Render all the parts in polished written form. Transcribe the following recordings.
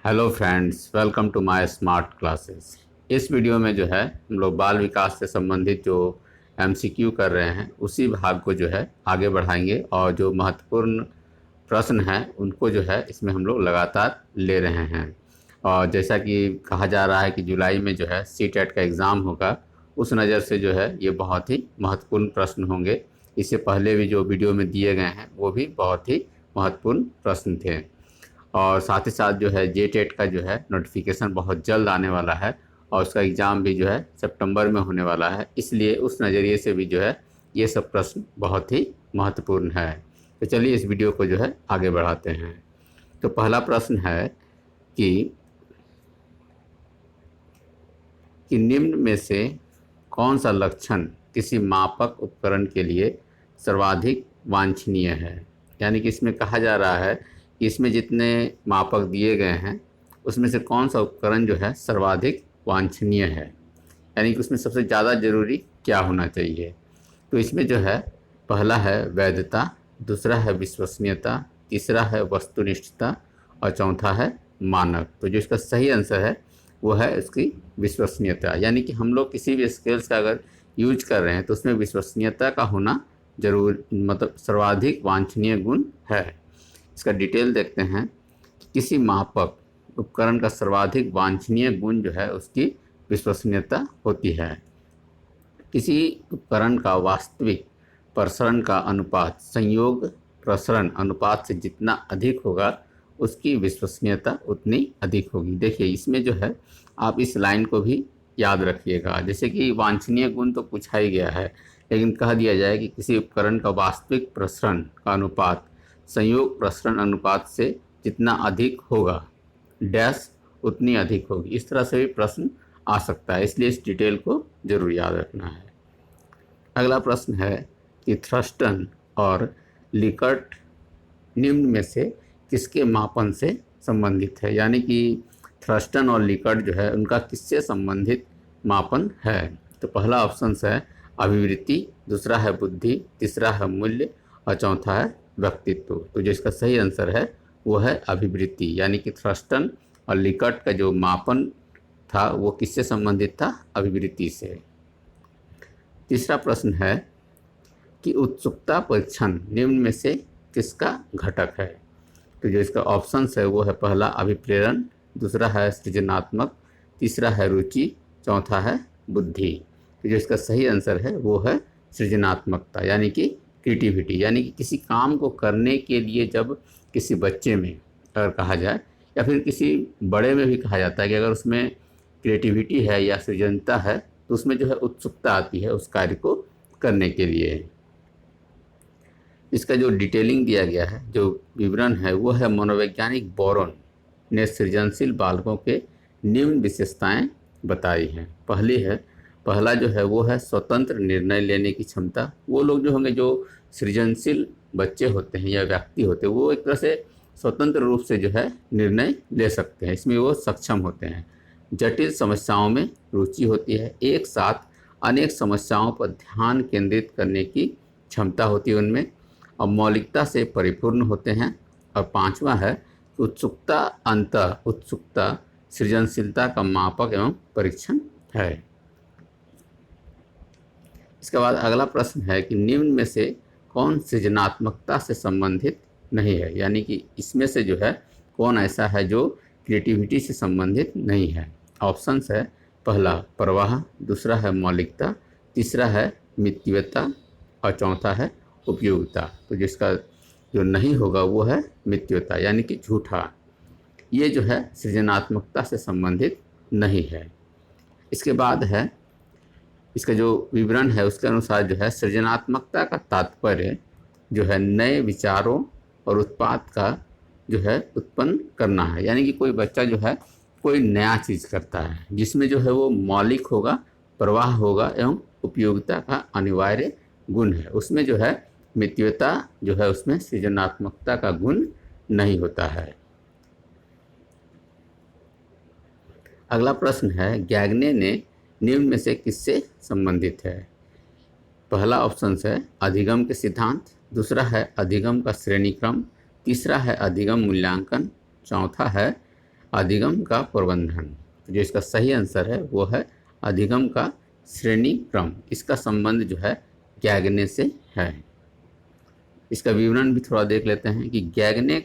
Hello friends, welcome to my smart classes. इस video में जो है हम लोग बाल विकास से संबंधित जो एमसीक्यू कर रहे हैं उसी भाग को जो है आगे बढ़ाएंगे और जो महत्वपूर्ण प्रश्न हैं उनको जो है इसमें हम लोग लगातार ले रहे हैं। और जैसा कि कहा जा रहा है कि जुलाई में जो है सीटेट का एग्ज़ाम होगा, उस नज़र से जो है ये बहुत ही महत्वपूर्ण प्रश्न होंगे। इससे पहले भी जो वीडियो में दिए गए हैं वो भी बहुत ही महत्वपूर्ण प्रश्न थे। और साथ ही साथ जो है जेटेट का जो है नोटिफिकेशन बहुत जल्द आने वाला है और उसका एग्ज़ाम भी जो है सितंबर में होने वाला है, इसलिए उस नज़रिए से भी जो है ये सब प्रश्न बहुत ही महत्वपूर्ण है। तो चलिए इस वीडियो को जो है आगे बढ़ाते हैं। तो पहला प्रश्न है कि निम्न में से कौन सा लक्षण किसी मापक उपकरण के लिए सर्वाधिक वांछनीय है। यानी कि इसमें कहा जा रहा है कि इसमें जितने मापक दिए गए हैं उसमें से कौन सा उपकरण जो है सर्वाधिक वांछनीय है, यानी कि उसमें सबसे ज़्यादा ज़रूरी क्या होना चाहिए। तो इसमें जो है पहला है वैधता, दूसरा है विश्वसनीयता, तीसरा है वस्तुनिष्ठता और चौथा है मानक। तो जो इसका सही आंसर है वो है इसकी विश्वसनीयता। यानी कि हम लोग किसी भी स्केल्स का अगर यूज कर रहे हैं तो उसमें विश्वसनीयता का होना जरूर मतलब सर्वाधिक वांछनीय गुण है। इसका डिटेल देखते हैं कि किसी मापक उपकरण का सर्वाधिक वांछनीय गुण जो है उसकी विश्वसनीयता होती है। किसी उपकरण का वास्तविक प्रसरण का अनुपात संयोग प्रसरण अनुपात से जितना अधिक होगा उसकी विश्वसनीयता उतनी अधिक होगी। देखिए इसमें जो है आप इस लाइन को भी याद रखिएगा। जैसे कि वांछनीय गुण तो पूछा ही गया है, लेकिन कह दिया जाए कि किसी उपकरण का वास्तविक प्रसरण का अनुपात संयोग प्रसरण अनुपात से जितना अधिक होगा डैश उतनी अधिक होगी। इस तरह से भी प्रश्न आ सकता है, इसलिए इस डिटेल को जरूर याद रखना है। अगला प्रश्न है कि थ्रस्टन और लिकर्ट निम्न में से किसके मापन से संबंधित है। यानी कि थ्रस्टन और लिकर्ट जो है उनका किससे संबंधित मापन है। तो पहला ऑप्शन है अभिवृत्ति, दूसरा है बुद्धि, तीसरा है मूल्य और चौथा है व्यक्तित्व। तो जो इसका सही आंसर है वो है अभिवृत्ति। यानी कि थ्रस्टन और लिकर्ट का जो मापन था वो किससे संबंधित था, अभिवृत्ति से। तीसरा प्रश्न है कि उत्सुकता परीक्षण निम्न में से किसका घटक है। तो जो इसका ऑप्शन है वो है पहला अभिप्रेरण, दूसरा है सृजनात्मक, तीसरा है रुचि, चौथा है बुद्धि। तो जो इसका सही आंसर है वो है सृजनात्मकता, यानी कि क्रिएटिविटी। यानी कि किसी काम को करने के लिए जब किसी बच्चे में अगर कहा जाए या फिर किसी बड़े में भी कहा जाता है कि अगर उसमें क्रिएटिविटी है या सृजनता है तो उसमें जो है उत्सुकता आती है उस कार्य को करने के लिए। इसका जो डिटेलिंग दिया गया है, जो विवरण है वो है मनोवैज्ञानिक बोरन ने सृजनशील बालकों के निम्न विशेषताएं बताई हैं। पहला जो है वो है स्वतंत्र निर्णय लेने की क्षमता। वो लोग जो होंगे जो सृजनशील बच्चे होते हैं या व्यक्ति होते हैं वो एक तरह से स्वतंत्र रूप से जो है निर्णय ले सकते हैं, इसमें वो सक्षम होते हैं। जटिल समस्याओं में रुचि होती है, एक साथ अनेक समस्याओं पर ध्यान केंद्रित करने की क्षमता होती है उनमें, और मौलिकता से परिपूर्ण होते हैं। और पांचवा है उत्सुकता उत्सुकता सृजनशीलता का मापक एवं परीक्षण है। इसके बाद अगला प्रश्न है कि निम्न में से कौन सृजनात्मकता से संबंधित नहीं है। यानी कि इसमें से जो है कौन ऐसा है जो क्रिएटिविटी से संबंधित नहीं है। ऑप्शंस है पहला प्रवाह, दूसरा है मौलिकता, तीसरा है मितव्यता और चौथा है उपयोगिता। तो जिसका जो नहीं होगा वो है मितव्यता, यानी कि झूठा। ये जो है सृजनात्मकता से संबंधित नहीं है। इसके बाद है इसका जो विवरण है उसके अनुसार जो है सृजनात्मकता का तात्पर्य जो है नए विचारों और उत्पाद का जो है उत्पन्न करना है। यानी कि कोई बच्चा जो है कोई नया चीज़ करता है जिसमें जो है वो मौलिक होगा, प्रवाह होगा एवं उपयोगिता का अनिवार्य गुण है, उसमें जो है मितव्यता जो है उसमें सृजनात्मकता का गुण नहीं होता है। अगला प्रश्न है गैगने ने निम्न में से किससे संबंधित है। पहला ऑप्शन है अधिगम के सिद्धांत, दूसरा है अधिगम का श्रेणी क्रम, तीसरा है अधिगम मूल्यांकन, चौथा है अधिगम का प्रबंधन। तो जो इसका सही आंसर है वो है अधिगम का श्रेणी क्रम। इसका संबंध जो है गैगने से है। इसका विवरण भी थोड़ा देख लेते हैं कि गैगने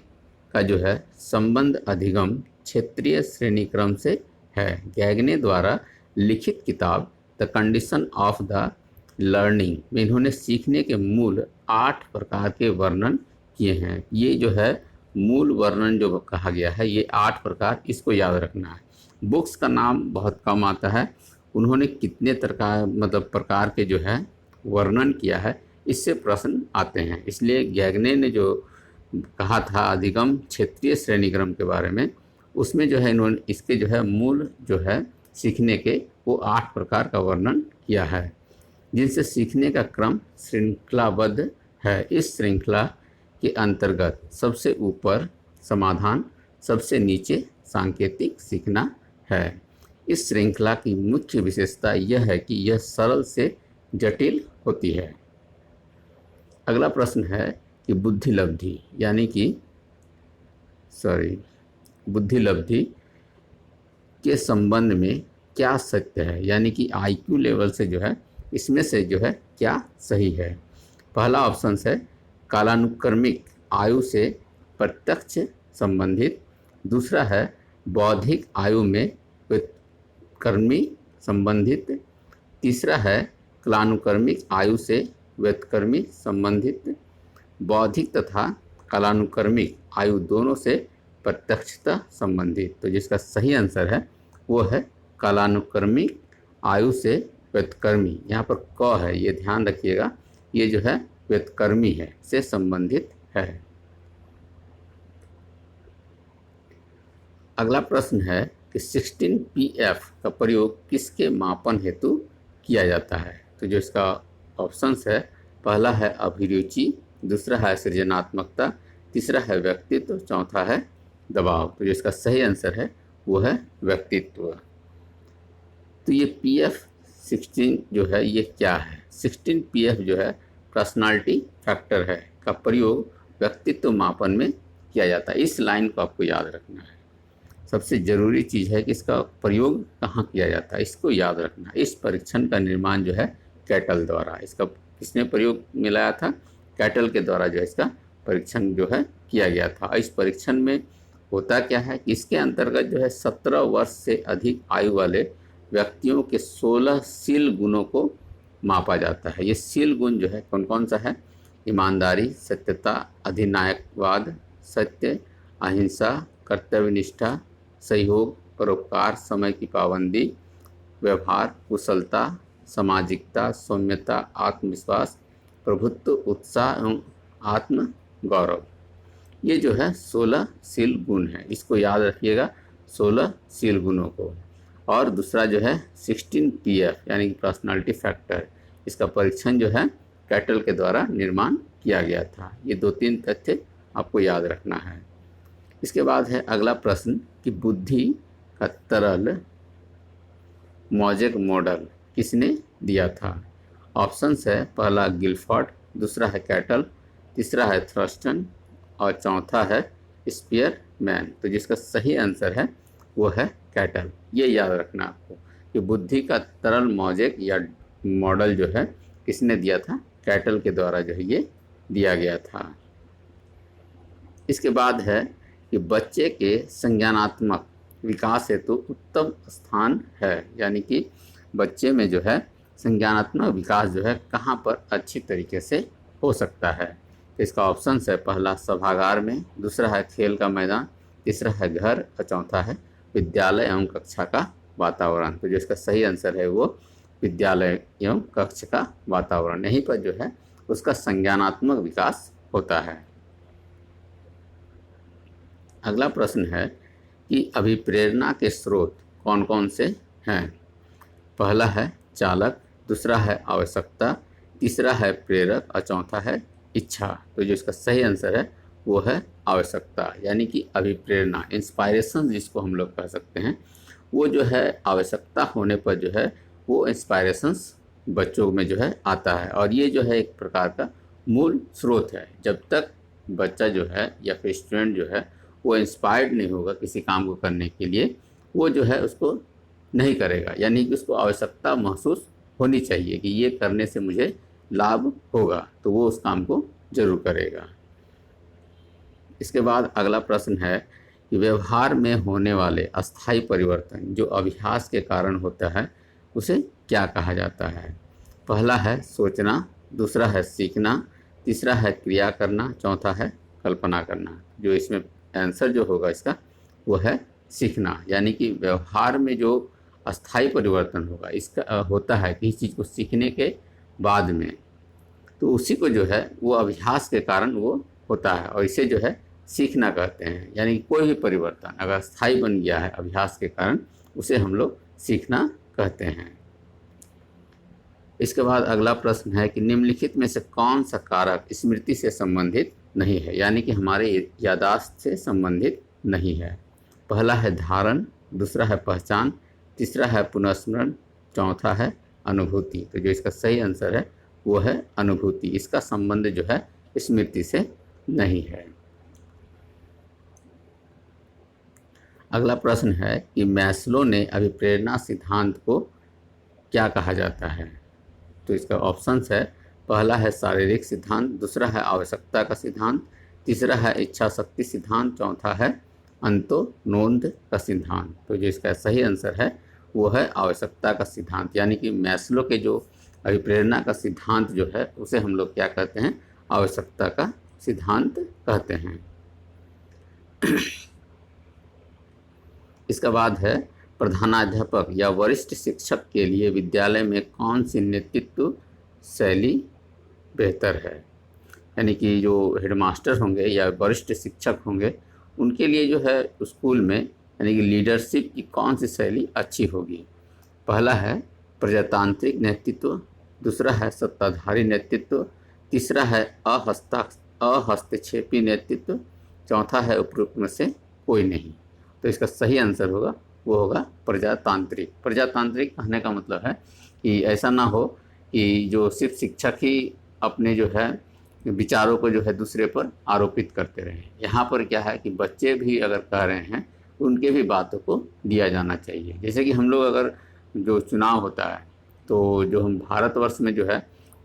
का जो है संबंध अधिगम क्षेत्रीय श्रेणी क्रम से है। गैगने द्वारा लिखित किताब the condition of the learning में इन्होंने सीखने के मूल 8 प्रकार के वर्णन किए हैं। ये जो है मूल वर्णन जो कहा गया है, ये 8 प्रकार, इसको याद रखना है। बुक्स का नाम बहुत कम आता है, उन्होंने कितने प्रकार के जो है वर्णन किया है, इससे प्रश्न आते हैं। इसलिए गैगने ने जो कहा था अधिगम क्षेत्रीय श्रेणीक्रम के बारे में, उसमें जो है इन्होंने इसके जो है मूल जो है सीखने के वो 8 प्रकार का वर्णन किया है, जिनसे सीखने का क्रम श्रृंखलाबद्ध है। इस श्रृंखला के अंतर्गत सबसे ऊपर समाधान, सबसे नीचे सांकेतिक सीखना है। इस श्रृंखला की मुख्य विशेषता यह है कि यह सरल से जटिल होती है। अगला प्रश्न है कि बुद्धिलब्धि के संबंध में क्या सत्य है, यानी कि आईक्यू लेवल से जो है इसमें से जो है क्या सही है। पहला ऑप्शन है कालानुक्रमिक आयु से प्रत्यक्ष संबंधित। दूसरा है बौद्धिक आयु में व्युत्क्रमी संबंधित। तीसरा है कालानुक्रमिक आयु से व्युत्क्रमी संबंधित। बौद्धिक तथा कालानुक्रमिक आयु दोनों से प्रत्यक्षता संबंधित। तो जिसका सही आंसर है वो है कालानुक्रमिक आयु से व्युत्क्रमी। यहाँ पर क है, ये ध्यान रखिएगा, ये जो है व्युत्क्रमी है, से संबंधित है। अगला प्रश्न है कि 16PF का प्रयोग किसके मापन हेतु किया जाता है। तो जो इसका ऑप्शंस है, पहला है अभिरुचि, दूसरा है सृजनात्मकता, तीसरा है व्यक्तित्व, चौथा है दबाव। तो जो इसका सही आंसर है वो है व्यक्तित्व। तो ये PF16 जो है ये क्या है। 16PF जो है पर्सनालिटी फैक्टर है, का प्रयोग व्यक्तित्व मापन में किया जाता है। इस लाइन को आपको याद रखना है। सबसे ज़रूरी चीज़ है कि इसका प्रयोग कहाँ किया जाता है, इसको याद रखना। इस परीक्षण का निर्माण जो है कैटल द्वारा, इसका किसने प्रयोग मिलाया था, कैटल के द्वारा जो है इसका परीक्षण जो है किया गया था। इस परीक्षण में होता क्या है कि इसके अंतर्गत जो है 17 वर्ष से अधिक आयु वाले व्यक्तियों के 16 शील गुणों को मापा जाता है। ये शील गुण जो है कौन कौन सा है, ईमानदारी, सत्यता, अधिनायकवाद, सत्य, अहिंसा, कर्तव्यनिष्ठा, सहयोग, परोपकार, समय की पाबंदी, व्यवहार, कुशलता, सामाजिकता, सौम्यता, आत्मविश्वास, प्रभुत्व, उत्साह एवं आत्म गौरव। ये जो है 16 शील गुण है, इसको याद रखिएगा, 16 शील गुणों को। और दूसरा जो है 16PF यानी कि पर्सनालिटी फैक्टर, इसका परीक्षण जो है कैटल के द्वारा निर्माण किया गया था। ये 2-3 तथ्य आपको याद रखना है। इसके बाद है अगला प्रश्न कि बुद्धि का तरल मौजेक मॉडल किसने दिया था। ऑप्शंस है, पहला गिलफोर्ड, दूसरा है कैटल, तीसरा है थ्रस्टन और चौथा है स्पीयरमैन। तो जिसका सही आंसर है वो है कैटल। ये याद रखना आपको कि बुद्धि का तरल मौजेक या मॉडल जो है किसने दिया था, कैटल के द्वारा जो है ये दिया गया था। इसके बाद है कि बच्चे के संज्ञानात्मक विकास हेतु उत्तम स्थान है, यानी कि बच्चे में जो है संज्ञानात्मक विकास जो है कहाँ पर अच्छी तरीके से हो सकता है। तो इसका ऑप्शन है, पहला सभागार में, दूसरा है खेल का मैदान, तीसरा है घर और चौथा है विद्यालय एवं कक्षा का वातावरण। तो जो इसका सही आंसर है वो विद्यालय एवं कक्ष का वातावरण, यहीं पर जो है उसका संज्ञानात्मक विकास होता है। अगला प्रश्न है कि अभिप्रेरणा के स्रोत कौन कौन से हैं। पहला है चालक, दूसरा है आवश्यकता, तीसरा है प्रेरक और चौथा है इच्छा। तो जो इसका सही आंसर है वो है आवश्यकता, यानी कि अभिप्रेरणा, इंस्पायरेशन जिसको हम लोग कह सकते हैं, वो जो है आवश्यकता होने पर जो है वो इंस्पायरेशंस बच्चों में जो है आता है। और ये जो है एक प्रकार का मूल स्रोत है। जब तक बच्चा जो है या फिर स्टूडेंट जो है वो इंस्पायर्ड नहीं होगा किसी काम को करने के लिए, वो जो है उसको नहीं करेगा। यानी कि उसको आवश्यकता महसूस होनी चाहिए कि ये करने से मुझे लाभ होगा, तो वो उस काम को जरूर करेगा। इसके बाद अगला प्रश्न है कि व्यवहार में होने वाले अस्थायी परिवर्तन जो अभ्यास के कारण होता है उसे क्या कहा जाता है? पहला है सोचना, दूसरा है सीखना, तीसरा है क्रिया करना, चौथा है कल्पना करना। जो इसमें आंसर जो होगा इसका वो है सीखना। यानी कि व्यवहार में जो अस्थायी परिवर्तन होगा इसका होता है किसी चीज़ को सीखने के बाद में, तो उसी को जो है वो अभ्यास के कारण वो होता है और इसे जो है सीखना कहते हैं। यानी कि कोई भी परिवर्तन अगर स्थायी बन गया है अभ्यास के कारण, उसे हम लोग सीखना कहते हैं। इसके बाद अगला प्रश्न है कि निम्नलिखित में से कौन सा कारक स्मृति से संबंधित नहीं है, यानी कि हमारे याददाश्त से संबंधित नहीं है? पहला है धारण, दूसरा है पहचान, तीसरा है पुनर्स्मरण, चौथा है अनुभूति। तो जो इसका सही आंसर है वो है अनुभूति। इसका संबंध जो है स्मृति से नहीं है। अगला प्रश्न है कि मैस्लो ने अभिप्रेरणा सिद्धांत को क्या कहा जाता है? तो इसका ऑप्शंस है, पहला है शारीरिक सिद्धांत, दूसरा है आवश्यकता का सिद्धांत, तीसरा है इच्छा शक्ति सिद्धांत, चौथा है अंतोनोद का सिद्धांत। तो जो इसका सही आंसर है वो है आवश्यकता का सिद्धांत। यानी कि मैस्लो के जो अभिप्रेरणा का सिद्धांत जो है उसे हम लोग क्या कहते हैं? आवश्यकता का सिद्धांत कहते हैं। इसके बाद है प्रधानाध्यापक या वरिष्ठ शिक्षक के लिए विद्यालय में कौन सी नेतृत्व शैली बेहतर है? यानी कि जो हेडमास्टर होंगे या वरिष्ठ शिक्षक होंगे उनके लिए जो है स्कूल में यानी कि लीडरशिप की कौन सी शैली अच्छी होगी? पहला है प्रजातांत्रिक नेतृत्व, दूसरा है सत्ताधारी नेतृत्व, तीसरा है अहस्तक्षेपी नेतृत्व, चौथा है उपरोक्त में से कोई नहीं। तो इसका सही आंसर होगा वो होगा प्रजातांत्रिक। प्रजातांत्रिक कहने का मतलब है कि ऐसा ना हो कि जो सिर्फ शिक्षक ही अपने जो है विचारों को जो है दूसरे पर आरोपित करते रहें। यहाँ पर क्या है कि बच्चे भी अगर कह रहे हैं उनके भी बातों को दिया जाना चाहिए। जैसे कि हम लोग अगर जो चुनाव होता है तो जो हम भारतवर्ष में जो है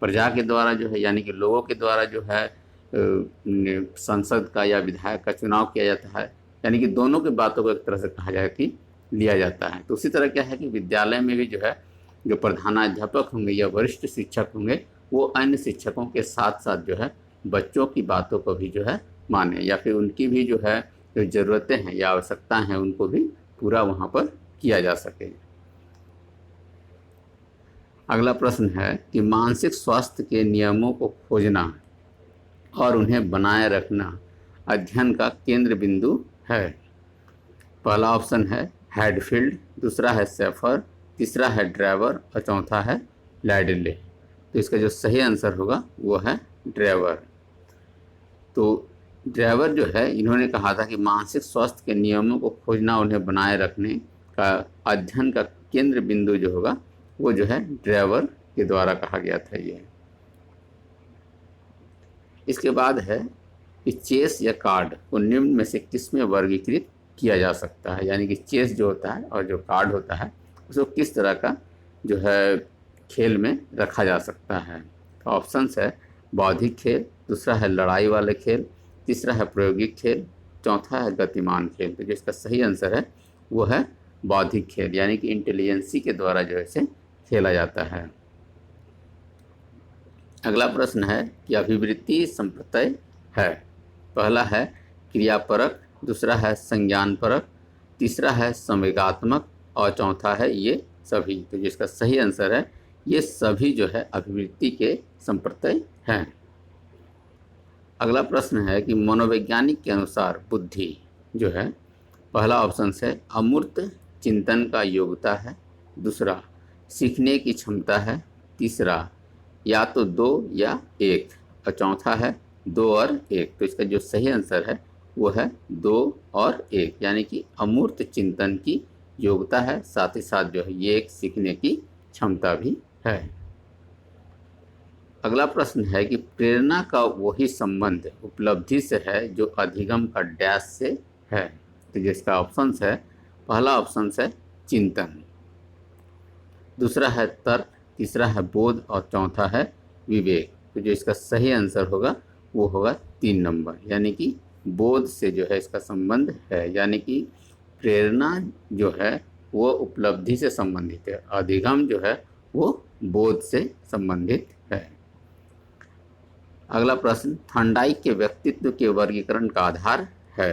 प्रजा के द्वारा जो है यानी कि लोगों के द्वारा जो है संसद का या विधायक का चुनाव किया जाता है। यानी कि दोनों की बातों को एक तरह से कहा जाए कि लिया जाता है। तो उसी तरह क्या है कि विद्यालय में भी जो है जो प्रधानाध्यापक होंगे या वरिष्ठ शिक्षक होंगे वो अन्य शिक्षकों के साथ साथ जो है बच्चों की बातों को भी जो है माने या फिर उनकी भी जो है जो ज़रूरतें हैं या आवश्यकताएं हैं उनको भी पूरा वहाँ पर किया जा सके। अगला प्रश्न है कि मानसिक स्वास्थ्य के नियमों को खोजना और उन्हें बनाए रखना अध्ययन का केंद्र बिंदु है। पहला ऑप्शन है हैडफील्ड, दूसरा है सेफर, तीसरा है ड्राइवर और चौथा है लैडले। तो इसका जो सही आंसर होगा वो है ड्राइवर। तो ड्राइवर जो है इन्होंने कहा था कि मानसिक स्वास्थ्य के नियमों को खोजना उन्हें बनाए रखने का अध्ययन का केंद्र बिंदु जो होगा वो जो है ड्राइवर के द्वारा कहा गया था ये। इसके बाद है कि चेस या कार्ड को निम्न में से किस में वर्गीकृत किया जा सकता है? यानी कि चेस जो होता है और जो कार्ड होता है उसको किस तरह का जो है खेल में रखा जा सकता है? तो ऑप्शंस है बौद्धिक खेल, दूसरा है लड़ाई वाले खेल, तीसरा है प्रायोगिक खेल, चौथा है गतिमान खेल। तो जो इसका सही आंसर है वो है बौद्धिक खेल। यानी कि इंटेलिजेंसी के द्वारा जो है इसे खेला जाता है। अगला प्रश्न है कि अभिवृत्ति संप्रत्यय है। पहला है क्रियापरक, दूसरा है संज्ञानपरक, तीसरा है संवेगात्मक और चौथा है ये सभी। तो जिसका सही आंसर है ये सभी जो है अभिवृत्ति के संप्रत्यय हैं। अगला प्रश्न है कि मनोवैज्ञानिक के अनुसार बुद्धि जो है पहला ऑप्शन है अमूर्त चिंतन का योग्यता है, दूसरा सीखने की क्षमता है, तीसरा या तो 2 या 1 और चौथा है 2 और 1। तो इसका जो सही आंसर है वो है 2 और 1। यानी कि अमूर्त चिंतन की योग्यता है, साथ ही साथ जो है ये एक सीखने की क्षमता भी है। अगला प्रश्न है कि प्रेरणा का वही संबंध उपलब्धि से है जो अधिगम का डैश से है। तो जिसका ऑप्शन है, पहला ऑप्शन है चिंतन, दूसरा है तर्क, तीसरा है बोध और चौथा है विवेक। तो जो इसका सही आंसर होगा वो होगा 3 नंबर, यानी कि बोध से जो है इसका संबंध है, यानी कि प्रेरणा जो है वो उपलब्धि से संबंधित है, अधिगम जो है वो बोध से संबंधित है। अगला प्रश्न, थॉर्नडाइक के व्यक्तित्व के वर्गीकरण का आधार है।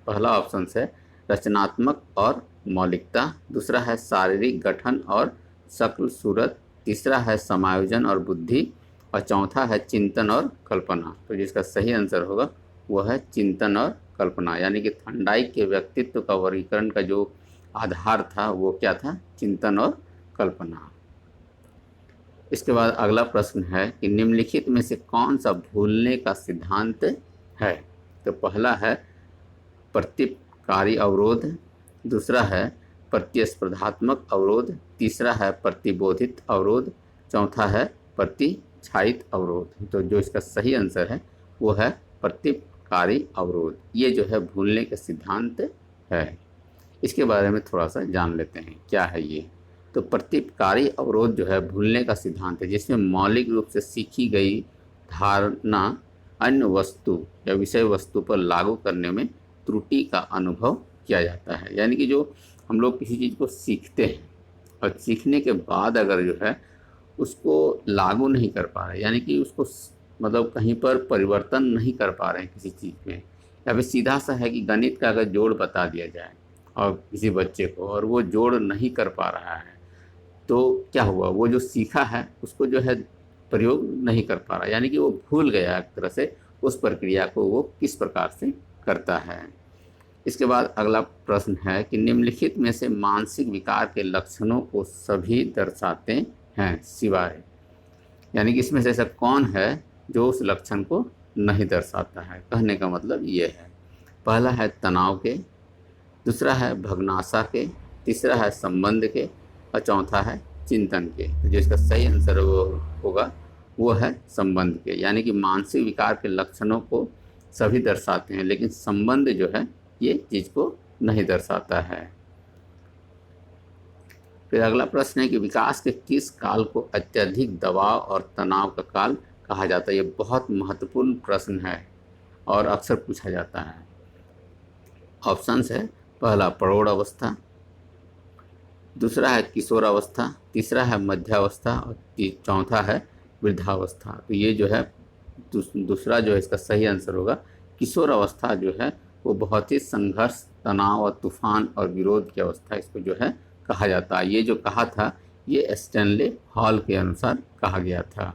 पहला ऑप्शन है रचनात्मक और मौलिकता, दूसरा है शारीरिक गठन और शक्ल सूरत, तीसरा है समायोजन और बुद्धि और चौथा है चिंतन और कल्पना। तो जिसका सही आंसर होगा वो है चिंतन और कल्पना, यानी कि थॉर्नडाइक के व्यक्तित्व का वर्गीकरण का जो आधार था वो क्या था, चिंतन और कल्पना। इसके बाद अगला प्रश्न है कि निम्नलिखित में से कौन सा भूलने का सिद्धांत है। तो पहला है प्रतिपकारी अवरोध, दूसरा है प्रतिस्पर्धात्मक अवरोध, तीसरा है प्रतिबोधित अवरोध, चौथा है प्रतिछायित अवरोध। तो जो इसका सही आंसर है वो है प्रतिपकारी अवरोध। ये जो है भूलने का सिद्धांत है। इसके बारे में थोड़ा सा जान लेते हैं क्या है ये। तो प्रतिपकारी अवरोध जो है भूलने का सिद्धांत है जिसमें मौलिक रूप से सीखी गई धारणा अन्य वस्तु या विषय वस्तु पर लागू करने में त्रुटि का अनुभव किया जाता है। यानी कि जो हम लोग किसी चीज़ को सीखते हैं और सीखने के बाद अगर जो है उसको लागू नहीं कर पा रहे, यानी कि उसको मतलब कहीं पर परिवर्तन नहीं कर पा रहे हैं किसी चीज़ में, या फिर सीधा सा है कि गणित का अगर जोड़ बता दिया जाए और किसी बच्चे को और वो जोड़ नहीं कर पा रहा है, तो क्या हुआ, वो जो सीखा है उसको जो है प्रयोग नहीं कर पा रहा, यानी कि वो भूल गया एक तरह से उस प्रक्रिया को वो किस प्रकार से करता है। इसके बाद अगला प्रश्न है कि निम्नलिखित में से मानसिक विकार के लक्षणों को सभी दर्शाते हैं सिवाय, यानी कि इसमें से ऐसा कौन है जो उस लक्षण को नहीं दर्शाता है। कहने का मतलब ये है, पहला है तनाव के, दूसरा है भग्नाशा के, तीसरा है संबंध के और चौथा है चिंतन के। तो जो इसका सही आंसर वो होगा वो है संबंध के, यानी कि मानसिक विकार के लक्षणों को सभी दर्शाते हैं लेकिन संबंध जो है ये चीज़ को नहीं दर्शाता है। फिर अगला प्रश्न है कि विकास के किस काल को अत्यधिक दबाव और तनाव का काल कहा जाता है। ये बहुत महत्वपूर्ण प्रश्न है और अक्सर पूछा जाता है। ऑप्शंस है, पहला प्रौढ़ अवस्था, दूसरा है किशोरावस्था, तीसरा है मध्यावस्था और चौथा है वृद्धावस्था। तो ये जो है दूसरा जो है इसका सही आंसर होगा। किशोर अवस्था जो है वो बहुत ही संघर्ष, तनाव और तूफान और विरोध की अवस्था इसको जो है कहा जाता है। ये जो कहा था ये स्टैनले हॉल के अनुसार कहा गया था।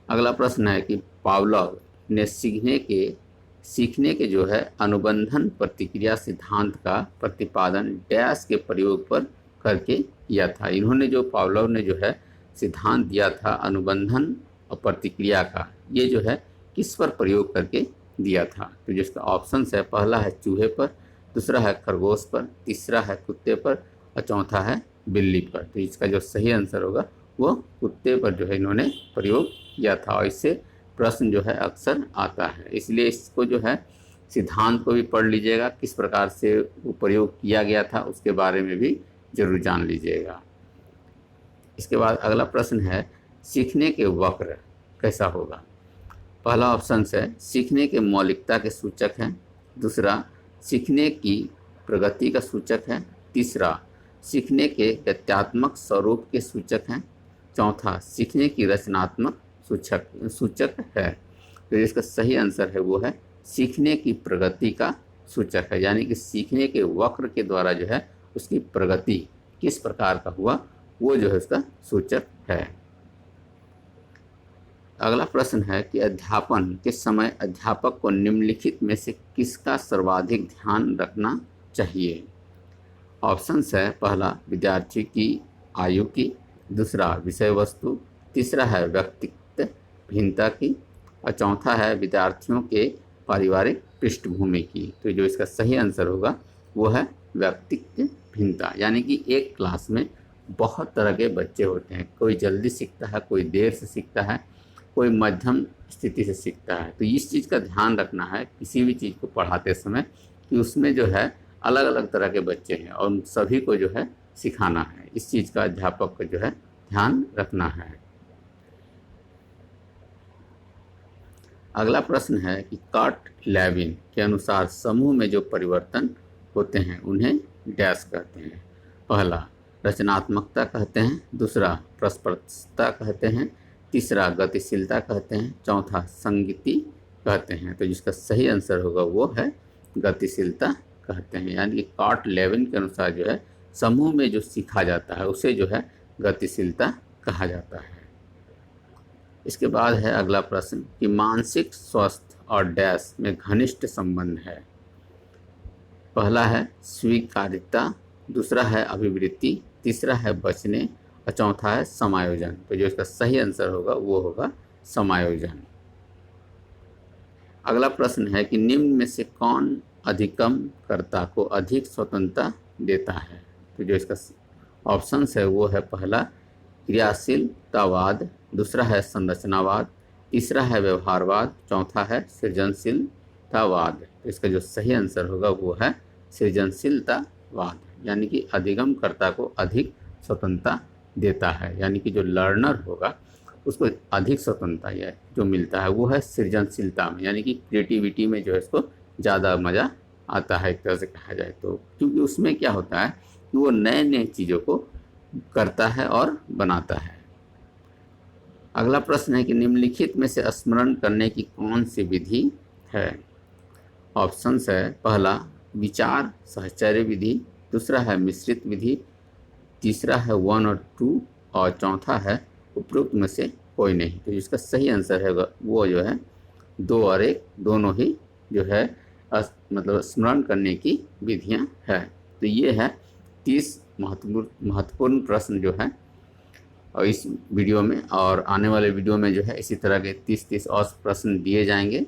अगला प्रश्न है कि पावलोव ने सीखने के जो है अनुबंधन प्रतिक्रिया सिद्धांत का प्रतिपादन डैश के प्रयोग पर करके किया था। इन्होंने जो पावलोव ने जो है सिद्धांत दिया था अनुबंधन और प्रतिक्रिया का, ये जो है किस पर प्रयोग करके दिया था। तो जिसका ऑप्शन है, पहला है चूहे पर, दूसरा है खरगोश पर, तीसरा है कुत्ते पर और चौथा है बिल्ली पर। तो इसका जो सही आंसर होगा वो कुत्ते पर जो है इन्होंने प्रयोग किया था और इससे प्रश्न जो है अक्सर आता है, इसलिए इसको जो है सिद्धांत को भी पढ़ लीजिएगा, किस प्रकार से वो प्रयोग किया गया था उसके बारे में भी जरूर जान लीजिएगा। इसके बाद अगला प्रश्न है सीखने के वक्र कैसा होगा। पहला ऑप्शन है सीखने के मौलिकता के सूचक हैं, दूसरा सीखने की प्रगति का सूचक है, तीसरा सीखने के गत्यात्मक स्वरूप के सूचक हैं, चौथा सीखने की रचनात्मक सूचक है। तो इसका सही आंसर है वो है सीखने की प्रगति का सूचक है, यानी कि सीखने के वक्र के द्वारा जो है उसकी प्रगति किस प्रकार का हुआ वो जो है उसका सूचक है। अगला प्रश्न है कि अध्यापन के समय अध्यापक को निम्नलिखित में से किसका सर्वाधिक ध्यान रखना चाहिए। ऑप्शंस है, पहला विद्यार्थी की आयु की, दूसरा विषय वस्तु, तीसरा है व्यक्तित्व भिन्नता की और चौथा है विद्यार्थियों के पारिवारिक पृष्ठभूमि की। तो जो इसका सही आंसर होगा वो है व्यक्तित्व भिन्नता, यानी कि एक क्लास में बहुत तरह के बच्चे होते हैं, कोई जल्दी सीखता है, कोई देर से सीखता है, कोई मध्यम स्थिति से सीखता है। तो इस चीज़ का ध्यान रखना है किसी भी चीज़ को पढ़ाते समय कि उसमें जो है अलग अलग तरह के बच्चे हैं और उन सभी को जो है सिखाना है। इस चीज़ का अध्यापक को जो है ध्यान रखना है। अगला प्रश्न है कि कार्ट लेविन के अनुसार समूह में जो परिवर्तन होते हैं उन्हें डैश कहते हैं। पहला रचनात्मकता कहते हैं, दूसरा परस्परता कहते हैं, तीसरा गतिशीलता कहते हैं, चौथा संगति कहते हैं। तो जिसका सही आंसर होगा वो है गतिशीलता कहते हैं। यानी कि कार्ट लेविन के अनुसार जो है समूह में जो सीखा जाता है उसे जो है गतिशीलता कहा जाता है। इसके बाद है अगला प्रश्न कि मानसिक स्वास्थ्य और डैश में घनिष्ठ संबंध है। पहला है स्वीकार्यता, दूसरा है अभिवृत्ति, तीसरा है बचने और चौथा है समायोजन। तो जो इसका सही आंसर होगा वो होगा समायोजन। अगला प्रश्न है कि निम्न में से कौन अधिगमकर्ता को अधिक स्वतंत्रता देता है। तो जो इसका ऑप्शन है वो है पहला क्रियाशीलतावाद, दूसरा है संरचनावाद, तीसरा है व्यवहारवाद, चौथा है सृजनशीलतावाद। तो इसका जो सही आंसर होगा वो है सृजनशीलतावाद। यानी कि अधिगमकर्ता को अधिक स्वतंत्रता देता है, यानी कि जो लर्नर होगा उसको अधिक स्वतंत्रता या जो मिलता है वो है सृजनशीलता में, यानी कि क्रिएटिविटी में जो है इसको ज़्यादा मज़ा आता है एक तरह से कहा जाए तो। क्योंकि उसमें क्या होता है कि वो नए नए चीज़ों को करता है और बनाता है। अगला प्रश्न है कि निम्नलिखित में से स्मरण करने की कौन सी विधि है। ऑप्शंस है पहला विचार साहचर्य विधि, दूसरा है मिश्रित विधि, तीसरा है 1 और 2 और चौथा है उपरोक्त में से कोई नहीं। तो जिसका सही आंसर है वो जो है 2 और 1 दोनों ही जो है मतलब स्मरण करने की विधियां है। तो ये है 30 महत्वपूर्ण प्रश्न जो है और इस वीडियो में, और आने वाले वीडियो में जो है इसी तरह के 30 और प्रश्न दिए जाएंगे।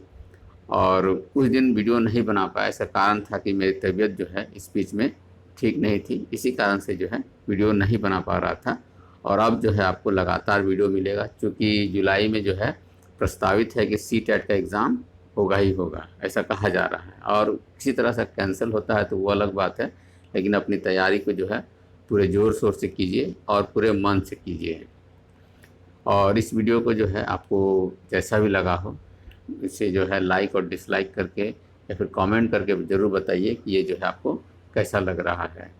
और कुछ दिन वीडियो नहीं बना पाया, ऐसा कारण था कि मेरी तबीयत जो है इस बीच में ठीक नहीं थी, इसी कारण से जो है वीडियो नहीं बना पा रहा था। और अब जो है आपको लगातार वीडियो मिलेगा, क्योंकि जुलाई में जो है प्रस्तावित है कि CTET का एग्ज़ाम होगा ही होगा, ऐसा कहा जा रहा है। और किसी तरह से कैंसिल होता है तो वो अलग बात है, लेकिन अपनी तैयारी को जो है पूरे ज़ोर शोर से कीजिए और पूरे मन से कीजिए। और इस वीडियो को जो है आपको जैसा भी लगा हो इसे जो है लाइक और डिसलाइक करके या फिर कमेंट करके ज़रूर बताइए कि ये जो है आपको कैसा लग रहा है,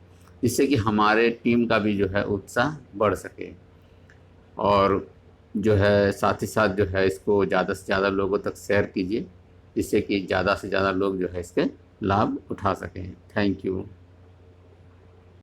जिससे कि हमारे टीम का भी जो है उत्साह बढ़ सके। और जो है साथ ही साथ जो है इसको ज़्यादा से ज़्यादा लोगों तक शेयर कीजिए, जिससे कि ज़्यादा से ज़्यादा लोग जो है इसके लाभ उठा सकें। Thank you.